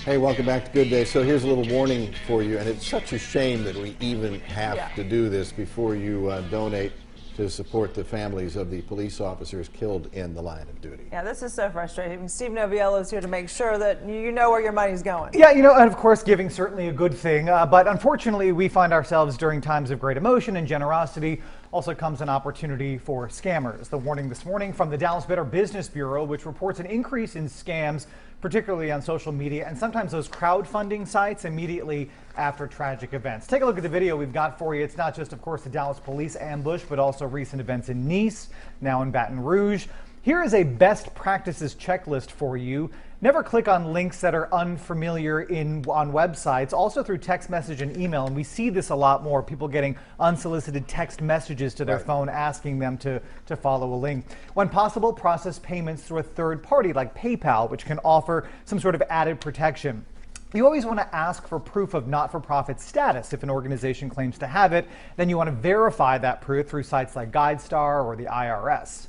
Hey, welcome back to Good Day. So here's a little warning for you, and it's such a shame that we even have to do this before you donate to support the families of the police officers killed in the line of duty. Yeah, this is so frustrating. Steve Noviello is here to make sure that you know where your money's going. Yeah, and of course, giving certainly a good thing, but unfortunately, we find ourselves during times of great emotion and generosity. Also comes an opportunity for scammers. The warning this morning from the Dallas Better Business Bureau, which reports an increase in scams, particularly on social media and sometimes those crowdfunding sites immediately after tragic events. Take a look at the video we've got for you. It's not just, of course, the Dallas police ambush, but also recent events in Nice, now in Baton Rouge. Here is a best practices checklist for you. Never click on links that are unfamiliar on websites, also through text message and email. And we see this a lot more, people getting unsolicited text messages to their phone asking them to follow a link. When possible, process payments through a third party like PayPal, which can offer some sort of added protection. You always want to ask for proof of not-for-profit status. If an organization claims to have it, then you want to verify that proof through sites like GuideStar or the IRS.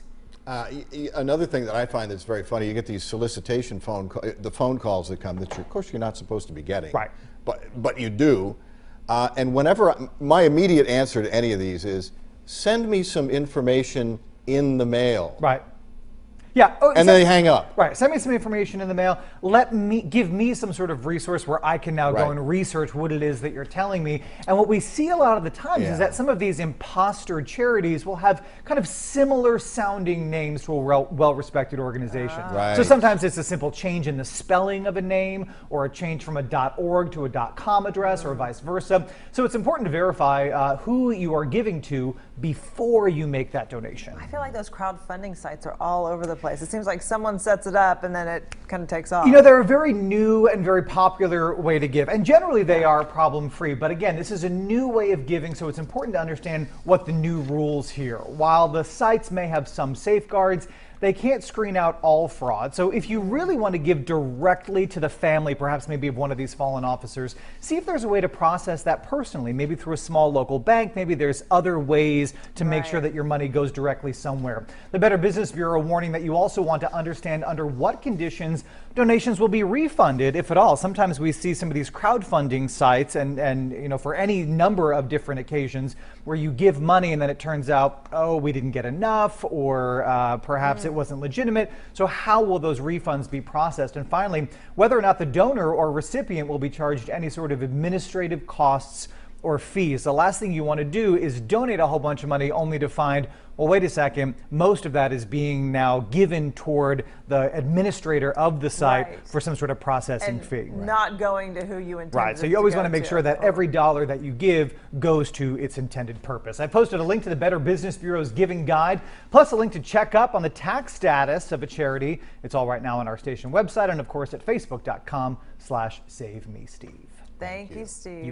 Another thing that I find that's very funny, you get these solicitation phone calls that come that of course you're not supposed to be getting, right? But you do, and whenever my immediate answer to any of these is send me some information in the mail, right? Yeah, and then they hang up. Right, send me some information in the mail. Give me some sort of resource where I can now go and research what it is that you're telling me. And what we see a lot of the times is that some of these imposter charities will have kind of similar sounding names to a well-respected organization. Right. So sometimes it's a simple change in the spelling of a name or a change from a .org to a .com address or vice versa. So it's important to verify who you are giving to before you make that donation. I feel like those crowdfunding sites are all over the place. It seems like someone sets it up and then it kind of takes off. They're a very new and very popular way to give, and generally they are problem-free. But again, this is a new way of giving, so it's important to understand what the new rules here. While the sites may have some safeguards, they can't screen out all fraud. So if you really want to give directly to the family, perhaps maybe of one of these fallen officers, see if there's a way to process that personally, maybe through a small local bank. Maybe there's other ways to make sure that your money goes directly somewhere. The Better Business Bureau warning that you also want to understand under what conditions donations will be refunded, if at all. Sometimes we see some of these crowdfunding sites and for any number of different occasions where you give money and then it turns out, oh, we didn't get enough, or perhaps it wasn't legitimate. So how will those refunds be processed? And finally, whether or not the donor or recipient will be charged any sort of administrative costs or fees. The last thing you want to do is donate a whole bunch of money only to find, well, wait a second, most of that is being now given toward the administrator of the site for some sort of processing fee. Not going to who you intended. Right, so you always want to make sure that every dollar that you give goes to its intended purpose. I posted a link to the Better Business Bureau's giving guide, plus a link to check up on the tax status of a charity. It's all right now on our station website and of course at facebook.com/SaveMeSteve. Thank you, Steve.